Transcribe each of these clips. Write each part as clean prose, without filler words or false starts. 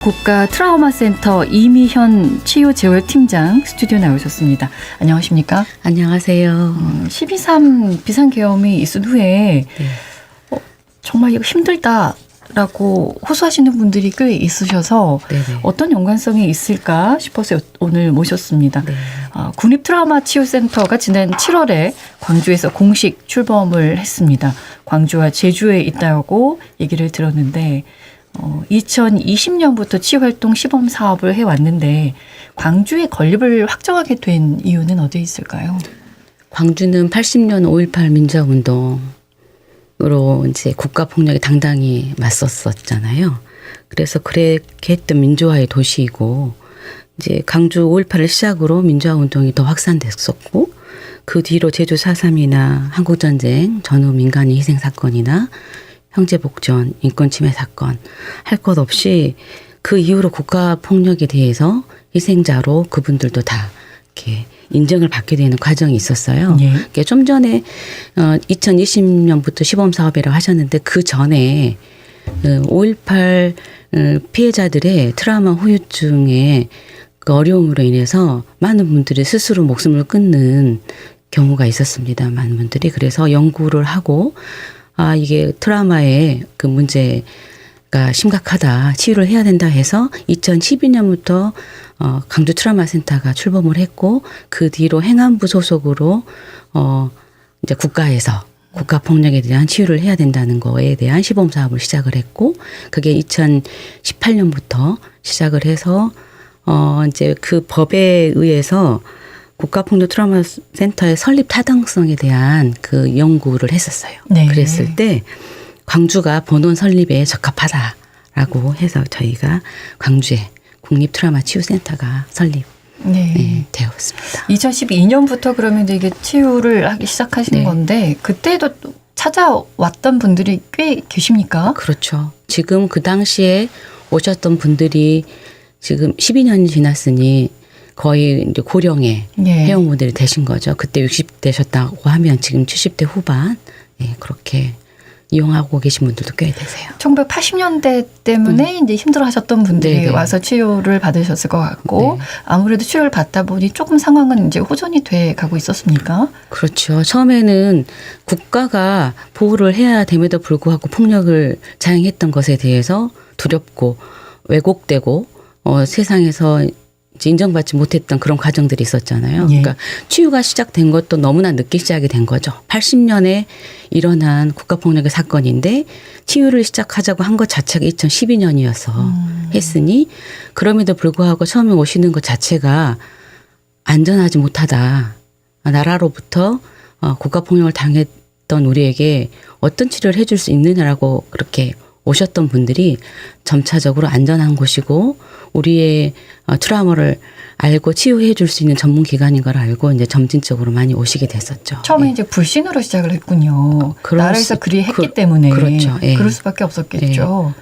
국가 트라우마 센터 이미현 치유재활팀장 스튜디오 나오셨습니다. 안녕하십니까? 안녕하세요. 12.3 비상계엄이 있은 후에 정말 이거 힘들다라고 호소하시는 분들이 꽤 있으셔서 네네. 어떤 연관성이 있을까 싶어서 오늘 모셨습니다. 네. 국립 트라우마 치유센터가 지난 7월에 광주에서 공식 출범을 했습니다. 광주와 제주에 있다고 얘기를 들었는데 2020년부터 치유활동 시범 사업을 해왔는데 광주에 건립을 확정하게 된 이유는 어디에 있을까요? 광주는 80년 5.18 민주화운동으로 이제 국가폭력에 당당히 맞섰었잖아요. 그래서 그렇게 했던 민주화의 도시이고 이제 광주 5.18을 시작으로 민주화운동이 더 확산됐었고 그 뒤로 제주 4.3이나 한국전쟁 전후 민간인 희생 사건이나 형제복전, 인권침해 사건 할 것 없이 그 이후로 국가폭력에 대해서 희생자로 그분들도 다 이렇게 인정을 받게 되는 과정이 있었어요. 예. 그러니까 좀 전에 2020년부터 시범사업이라고 하셨는데 그 전에 5.18 피해자들의 트라우마 후유증의 그 어려움으로 인해서 많은 분들이 스스로 목숨을 끊는 경우가 있었습니다. 많은 분들이. 그래서 연구를 하고 이게 트라우마의 그 문제가 심각하다. 치유를 해야 된다 해서 2012년부터 광주 트라우마 센터가 출범을 했고 그 뒤로 행안부 소속으로 이제 국가에서 국가폭력에 대한 치유를 해야 된다는 거에 대한 시범 사업을 시작을 했고 그게 2018년부터 시작을 해서 이제 그 법에 의해서 국가폭력 트라우마 센터의 설립 타당성에 대한 그 연구를 했었어요. 네. 그랬을 때 광주가 본원 설립에 적합하다라고 해서 저희가 광주에 국립 트라우마 치유센터가 설립 되었습니다. 2012년부터 그러면 이게 치유를 하기 시작하신 네. 건데 그때도 찾아왔던 분들이 꽤 계십니까? 그렇죠. 지금 그 당시에 오셨던 분들이 지금 12년이 지났으니 거의 이제 고령의 회원분들이 되신 거죠. 그때 60대셨다고 하면 지금 70대 후반 그렇게 이용하고 계신 분들도 꽤 되세요. 1980년대 때문에 이제 힘들어하셨던 분들이 네네. 와서 치유를 받으셨을 것 같고 네. 아무래도 치유를 받다 보니 조금 상황은 이제 호전이 돼 가고 있었습니까? 그렇죠. 처음에는 국가가 보호를 해야 됨에도 불구하고 폭력을 자행했던 것에 대해서 두렵고 왜곡되고 세상에서 인정받지 못했던 그런 과정들이 있었잖아요. 예. 그러니까 치유가 시작된 것도 너무나 늦게 시작이 된 거죠. 80년에 일어난 국가폭력의 사건인데 치유를 시작하자고 한 것 자체가 2012년이어서 했으니 그럼에도 불구하고 처음에 오시는 것 자체가 안전하지 못하다. 나라로부터 국가폭력을 당했던 우리에게 어떤 치료를 해줄 수 있느냐라고 그렇게 오셨던 분들이 점차적으로 안전한 곳이고 우리의 트라우마를 알고 치유해 줄 수 있는 전문 기관인 걸 알고 이제 점진적으로 많이 오시게 됐었죠. 처음에 이제 불신으로 시작을 했군요. 그럴 나라에서 수- 그리 했기 때문에 그렇죠. 예. 그럴 수밖에 없었겠죠.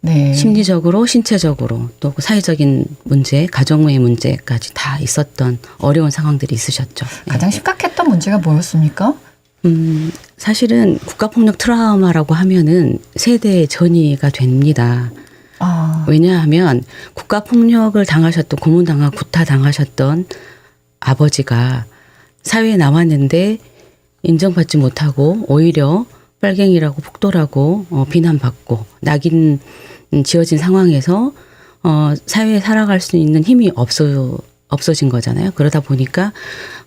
네. 심리적으로 신체적으로 또 사회적인 문제, 가정의 문제까지 다 있었던 어려운 상황들이 있으셨죠. 가장 심각했던 문제가 뭐였습니까? 사실은 국가폭력 트라우마라고 하면은 세대 전이가 됩니다. 왜냐하면 국가폭력을 당하셨던 고문당하고 구타당하셨던 아버지가 사회에 나왔는데 인정받지 못하고 오히려 빨갱이라고 폭도라고 비난받고 낙인 지어진 상황에서 사회에 살아갈 수 있는 힘이 없어진 거잖아요. 그러다 보니까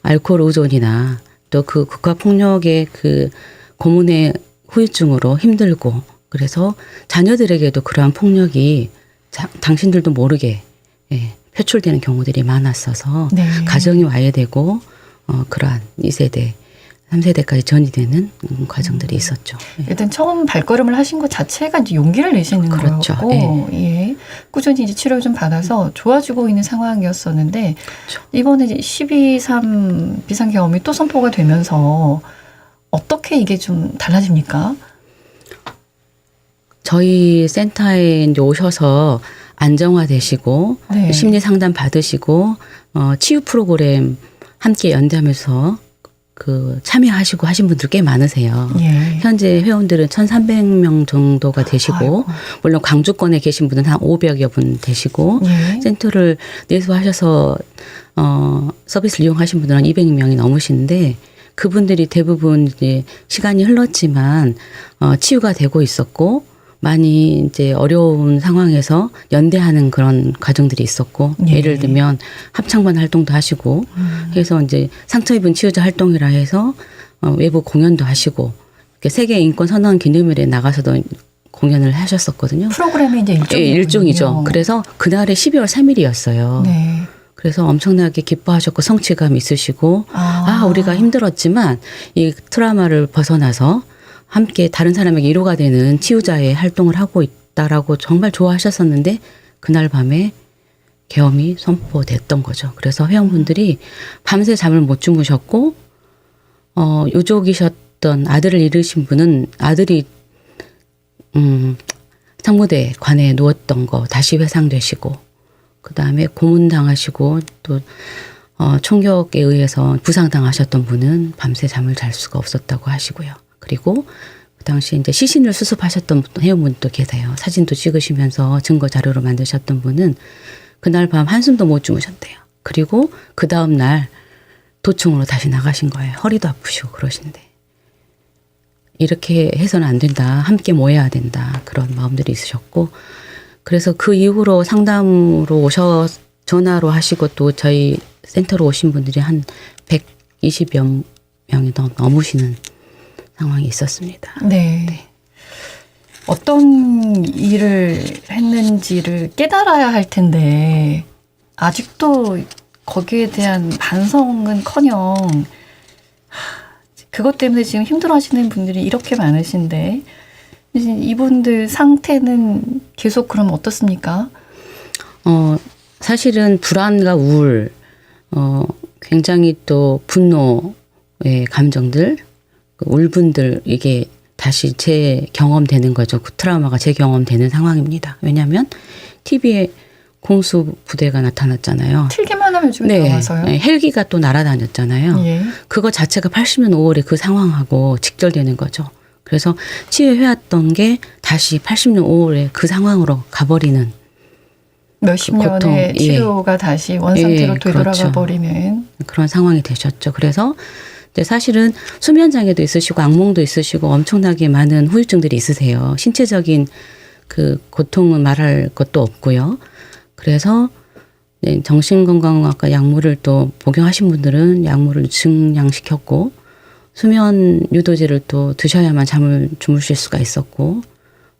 알코올 의존이나 또 그 국가폭력의 그 고문의 후유증으로 힘들고 그래서 자녀들에게도 그러한 폭력이 당신들도 모르게 표출되는 경우들이 많았어서 네. 가정이 와해되고 그러한 2세대, 3세대까지 전이되는 과정들이 있었죠. 일단 처음 발걸음을 하신 것 자체가 이제 용기를 내시는 그렇죠. 거였고, 꾸준히 이제 치료를 좀 받아서 좋아지고 있는 상황이었었는데 그렇죠. 이번에 이제 12.3 비상계엄이 또 선포가 되면서 어떻게 이게 좀 달라집니까? 저희 센터에 이제 오셔서 안정화되시고 네. 심리 상담 받으시고 치유 프로그램 함께 연대하면서 그 참여하시고 하신 분들 꽤 많으세요. 예. 현재 회원들은 1,300명 정도가 되시고 아이고. 물론 광주권에 계신 분은 한 500여 분 되시고 예. 센터를 내수하셔서 서비스를 이용하신 분들은 200명이 넘으신데 그분들이 대부분 이제 시간이 흘렀지만 치유가 되고 있었고 많이 이제 어려운 상황에서 연대하는 그런 과정들이 있었고 예. 예를 들면 합창반 활동도 하시고 해서 이제 상처 입은 치유자 활동이라 해서 외부 공연도 하시고 세계 인권 선언 기념일에 나가서도 공연을 하셨었거든요. 프로그램이 이제 일종이군요. 예, 일종이죠. 그래서 그날이 12월 3일이었어요. 네. 그래서 엄청나게 기뻐하셨고 성취감 있으시고 우리가 힘들었지만 이 트라우마를 벗어나서 함께 다른 사람에게 위로가 되는 치유자의 활동을 하고 있다라고 정말 좋아하셨었는데 그날 밤에 계엄이 선포됐던 거죠. 그래서 회원분들이 밤새 잠을 못 주무셨고 유족이셨던 아들을 잃으신 분은 아들이 상무대 관에 누웠던 거 다시 회상되시고 그다음에 고문당하시고 또 총격에 의해서 부상당하셨던 분은 밤새 잠을 잘 수가 없었다고 하시고요. 그리고 그 당시 이제 시신을 수습하셨던 회원분도 계세요. 사진도 찍으시면서 증거 자료로 만드셨던 분은 그날 밤 한숨도 못 주무셨대요. 그리고 그 다음 날 도청으로 다시 나가신 거예요. 허리도 아프시고 그러신데. 이렇게 해서는 안 된다. 함께 모여야 된다. 그런 마음들이 있으셨고 그래서 그 이후로 상담으로 전화로 하시고 또 저희 센터로 오신 분들이 한 120여 명이 넘으시는 상황이 있었습니다. 네. 어떤 일을 했는지를 깨달아야 할 텐데 아직도 거기에 대한 반성은커녕 그것 때문에 지금 힘들어하시는 분들이 이렇게 많으신데 이분들 상태는 계속 그럼 어떻습니까? 사실은 불안과 우울, 굉장히 또 분노의 감정들, 울분들 이게 다시 재경험되는 거죠. 그 트라우마가 재경험되는 상황입니다. 왜냐하면 TV에 공수 부대가 나타났잖아요. 틀기만 하면 요즘에 나와서요. 네, 헬기가 또 날아다녔잖아요. 예. 그거 자체가 80년 5월에 그 상황하고 직결되는 거죠. 그래서 치유해왔던 게 다시 80년 5월에 그 상황으로 가버리는 몇십 그 고통, 년의 치료가 다시 원상태로 되돌아가 그렇죠. 버리는 그런 상황이 되셨죠. 그래서 이제 사실은 수면 장애도 있으시고 악몽도 있으시고 엄청나게 많은 후유증들이 있으세요. 신체적인 그 고통은 말할 것도 없고요. 그래서 정신건강학과 약물을 또 복용하신 분들은 약물을 증량시켰고 수면 유도제를 또 드셔야만 잠을 주무실 수가 있었고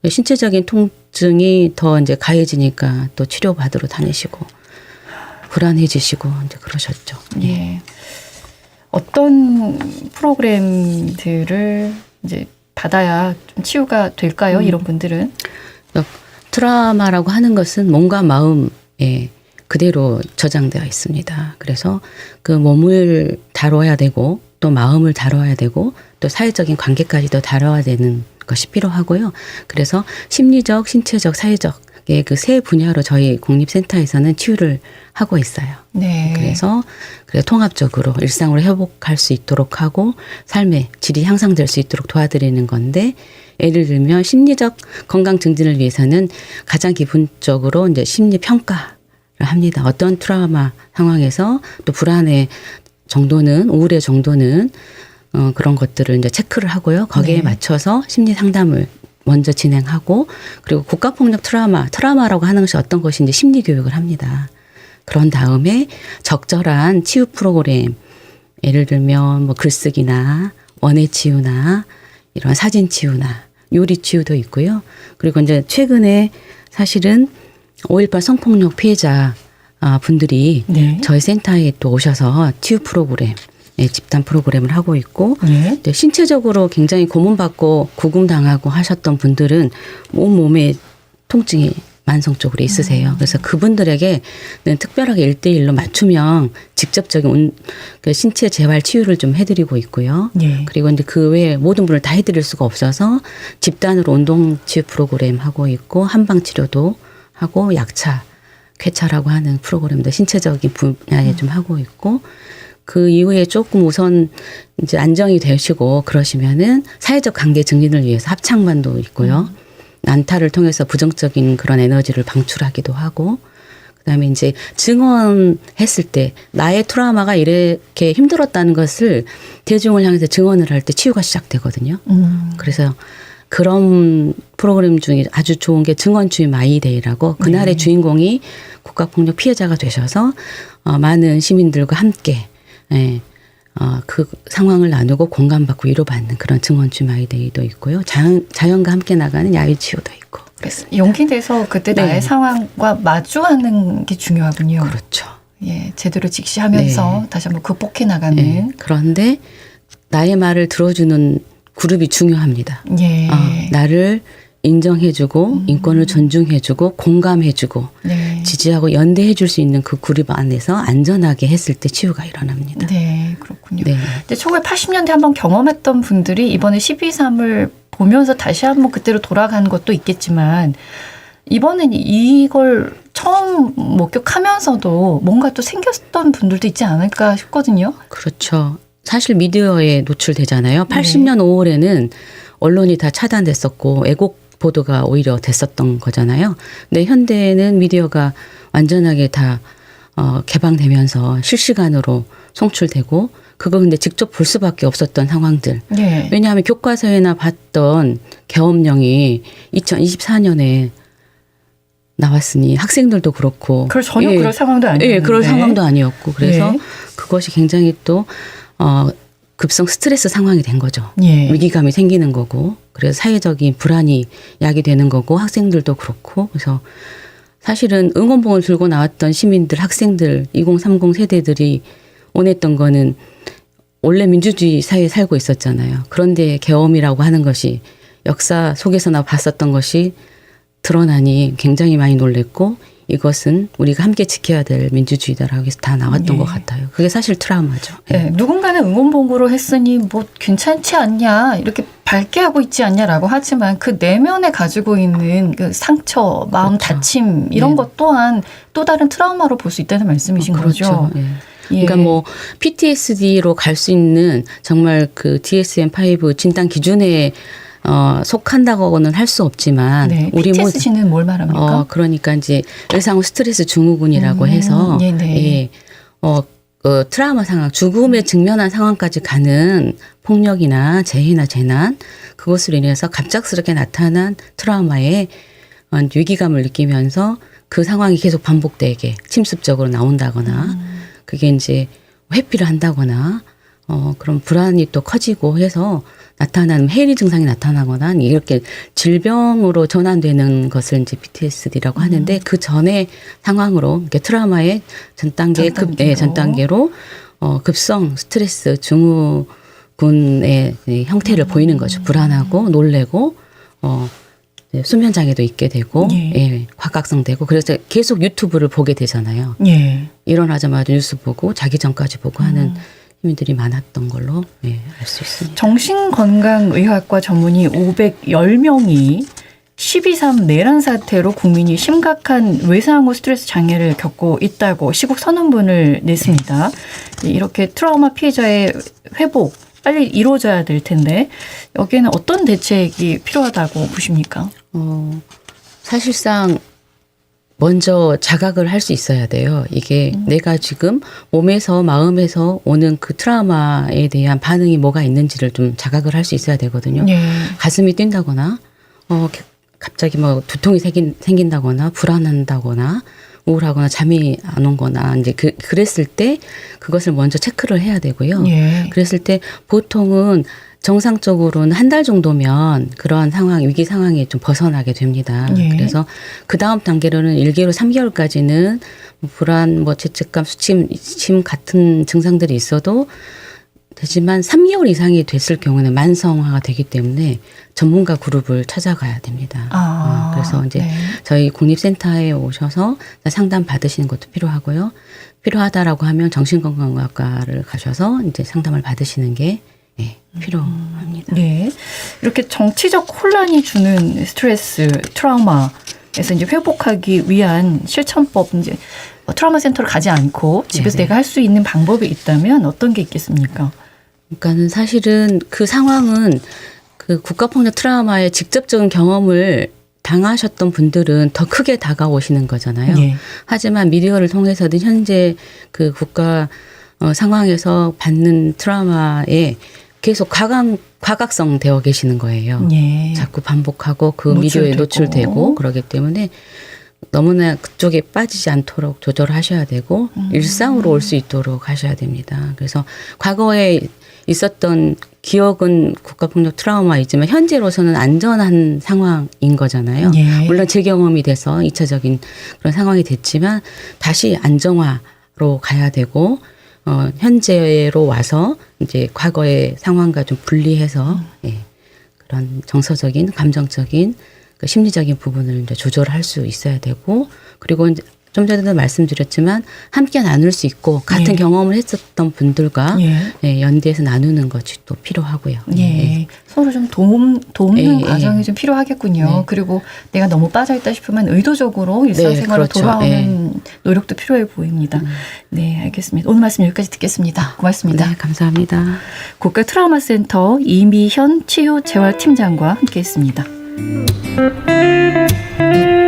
신체적인 통증이 더 이제 가해지니까 또 치료받으러 다니시고 불안해지시고 이제 그러셨죠. 예. 어떤 프로그램들을 이제 받아야 좀 치유가 될까요? 이런 분들은 트라우마라고 하는 것은 몸과 마음에 그대로 저장되어 있습니다. 그래서 그 몸을 다뤄야 되고 또 마음을 다뤄야 되고 또 사회적인 관계까지도 다뤄야 되는 것이 필요하고요. 그래서 심리적, 신체적, 사회적의 그 세 분야로 저희 공립센터에서는 치유를 하고 있어요. 네. 그래서 통합적으로 일상으로 회복할 수 있도록 하고 삶의 질이 향상될 수 있도록 도와드리는 건데 예를 들면 심리적 건강 증진을 위해서는 가장 기본적으로 이제 심리 평가를 합니다. 어떤 트라우마 상황에서 또 불안의 정도는 우울의 정도는 그런 것들을 이제 체크를 하고요. 거기에 네. 맞춰서 심리 상담을 먼저 진행하고 그리고 국가폭력 트라우마라고 하는 것이 어떤 것인지 심리 교육을 합니다. 그런 다음에 적절한 치유 프로그램 예를 들면 뭐 글쓰기나 원예 치유나 이런 사진 치유나 요리 치유도 있고요. 그리고 이제 최근에 사실은 5.18 성폭력 피해자 분들이 네. 저희 센터에 또 오셔서 치유 프로그램, 집단 프로그램을 하고 있고 네. 신체적으로 굉장히 고문받고 구금당하고 하셨던 분들은 온몸에 통증이 만성적으로 있으세요. 그래서 그분들에게는 특별하게 1대1로 맞춤형 직접적인 그 신체 재활 치유를 좀 해드리고 있고요. 예. 그리고 이제 그 외에 모든 분을 다 해드릴 수가 없어서 집단으로 운동 치유 프로그램 하고 있고 한방 치료도 하고 약차, 쾌차라고 하는 프로그램도 신체적인 분야에 좀 하고 있고 그 이후에 조금 우선 이제 안정이 되시고 그러시면은 사회적 관계 증진을 위해서 합창반도 있고요. 난타를 통해서 부정적인 그런 에너지를 방출하기도 하고, 그다음에 이제 증언했을 때 나의 트라우마가 이렇게 힘들었다는 것을 대중을 향해서 증언을 할 때 치유가 시작되거든요. 그래서 그런 프로그램 중에 아주 좋은 게 증언주의 마이데이라고 그날의 주인공이 국가폭력 피해자가 되셔서 많은 시민들과 함께 그 상황을 나누고 공감받고 위로받는 그런 증언주의 마이데이도 있고요. 자연과 함께 나가는 야유치유도 있고. 그래서 용기 내서 그때 네. 나의 상황과 마주하는 게 중요하군요. 그렇죠. 예, 제대로 직시하면서 네. 다시 한번 극복해 나가는. 네. 그런데 나의 말을 들어주는 그룹이 중요합니다. 예. 나를 인정해주고 인권을 존중해주고 공감해주고 네. 지지하고 연대해줄 수 있는 그 그룹 안에서 안전하게 했을 때 치유가 일어납니다. 네, 그렇군요. 네. 근데 1980년대 한번 경험했던 분들이 이번에 12.3을 보면서 다시 한번 그때로 돌아가는 것도 있겠지만 이번엔 이걸 처음 목격하면서도 뭔가 또 생겼던 분들도 있지 않을까 싶거든요. 그렇죠. 사실 미디어에 노출되잖아요. 80년 5월에는 언론이 다 차단됐었고 애국 보도가 오히려 됐었던 거잖아요. 근데 현대에는 미디어가 완전하게 다 개방되면서 실시간으로 송출되고 그거 근데 직접 볼 수밖에 없었던 상황들. 네. 왜냐하면 교과서에나 봤던 계엄령이 2024년에 나왔으니 학생들도 그렇고. 전혀 그럴 상황도 아니었는데. 예, 그럴 상황도 아니었고. 그래서 예. 그것이 굉장히 또 급성 스트레스 상황이 된 거죠. 예. 위기감이 생기는 거고. 그래서 사회적인 불안이 야기되는 거고 학생들도 그렇고. 그래서 사실은 응원봉을 들고 나왔던 시민들, 학생들, 2030 세대들이 원했던 거는 원래 민주주의 사회에 살고 있었잖아요. 그런데 계엄이라고 하는 것이 역사 속에서나 봤었던 것이 드러나니 굉장히 많이 놀랬고 이것은 우리가 함께 지켜야 될 민주주의다라고 해서 다 나왔던 것 같아요. 그게 사실 트라우마죠. 네, 누군가는 응원봉으로 했으니 뭐 괜찮지 않냐 이렇게 밝게 하고 있지 않냐라고 하지만 그 내면에 가지고 있는 그 상처, 마음 그렇죠. 다침 이런 것 또한 또 다른 트라우마로 볼 수 있다는 말씀이신 거죠. 그렇죠. 예. 그러니까 뭐 PTSD로 갈 수 있는 정말 그 DSM-5 진단 기준에 속한다고는 할 수 없지만 네, 우리 PTSD는 뭘 말합니까? 그러니까 이제 외상후 스트레스 증후군이라고 해서 네네. 트라우마 상황, 죽음에 직면한 상황까지 가는 폭력이나 재해나 재난 그것으로 인해서 갑작스럽게 나타난 트라우마에 위기감을 느끼면서 그 상황이 계속 반복되게 침습적으로 나온다거나 그게 이제 회피를 한다거나 그런 불안이 또 커지고 해서 나타나는 해리 증상이 나타나거나 이렇게 질병으로 전환되는 것을 이제 PTSD라고 하는데 그 전에 상황으로 이렇게 트라우마의 전 단계로 급성 스트레스 증후군의 형태를 보이는 거죠. 불안하고 놀래고 수면 장애도 있게 되고 과각성되고 그래서 계속 유튜브를 보게 되잖아요. 예. 일어나자마자 뉴스 보고 자기 전까지 보고 하는 시민들이 많았던 걸로 알 수 있습니다. 정신건강의학과 전문의 510명이 12.3 내란 사태로 국민이 심각한 외상후 스트레스 장애를 겪고 있다고 시국 선언문을 냈습니다. 이렇게 트라우마 피해자의 회복 빨리 이루어져야 될 텐데 여기에는 어떤 대책이 필요하다고 보십니까? 사실상 먼저 자각을 할 수 있어야 돼요. 이게 내가 지금 몸에서 마음에서 오는 그 트라우마에 대한 반응이 뭐가 있는지를 좀 자각을 할 수 있어야 되거든요. 가슴이 뛴다거나 갑자기 뭐 두통이 생긴다거나 불안한다거나 우울하거나 잠이 안 온거나 이제 그랬을 때 그것을 먼저 체크를 해야 되고요. 그랬을 때 보통은 정상적으로는 한 달 정도면 그러한 상황, 위기 상황에 좀 벗어나게 됩니다. 그래서 그 다음 단계로는 1개월, 3개월까지는 불안, 죄책감, 수침 같은 증상들이 있어도 되지만 3개월 이상이 됐을 경우는 만성화가 되기 때문에 전문가 그룹을 찾아가야 됩니다. 그래서 이제 저희 국립센터에 오셔서 상담 받으시는 것도 필요하고요. 필요하다라고 하면 정신건강의학과를 가셔서 이제 상담을 받으시는 게 필요합니다. 네. 이렇게 정치적 혼란이 주는 스트레스, 트라우마에서 이제 회복하기 위한 실천법 이제 트라우마 센터를 가지 않고 집에서 네네. 내가 할 수 있는 방법이 있다면 어떤 게 있겠습니까? 그러니까는 사실은 그 상황은 그 국가폭력 트라우마의 직접적인 경험을 당하셨던 분들은 더 크게 다가오시는 거잖아요. 예. 하지만 미디어를 통해서든 현재 그 국가 상황에서 받는 트라우마에 계속 과각성 되어 계시는 거예요. 예. 자꾸 반복하고 그 노출되고. 미디어에 노출되고 그러기 때문에 너무나 그쪽에 빠지지 않도록 조절하셔야 되고 일상으로 올 수 있도록 하셔야 됩니다. 그래서 과거에 있었던 기억은 국가폭력 트라우마이지만 현재로서는 안전한 상황인 거잖아요. 예. 물론 재경험이 돼서 2차적인 그런 상황이 됐지만 다시 안정화로 가야 되고 현재로 와서 이제 과거의 상황과 좀 분리해서 예, 그런 정서적인 감정적인 그 심리적인 부분을 이제 조절할 수 있어야 되고 그리고 이제 좀 전에도 말씀드렸지만 함께 나눌 수 있고 같은 예. 경험을 했었던 분들과 예. 예, 연대해서 나누는 것이 또 필요하고요. 예. 서로 좀 돕는 예, 과정이 예. 좀 필요하겠군요. 네. 그리고 내가 너무 빠져있다 싶으면 의도적으로 일상생활로 그렇죠. 돌아오는 노력도 필요해 보입니다. 네, 알겠습니다. 오늘 말씀 여기까지 듣겠습니다. 고맙습니다. 네, 감사합니다. 국가 트라우마 센터 이미현 치유재활팀장과 함께했습니다.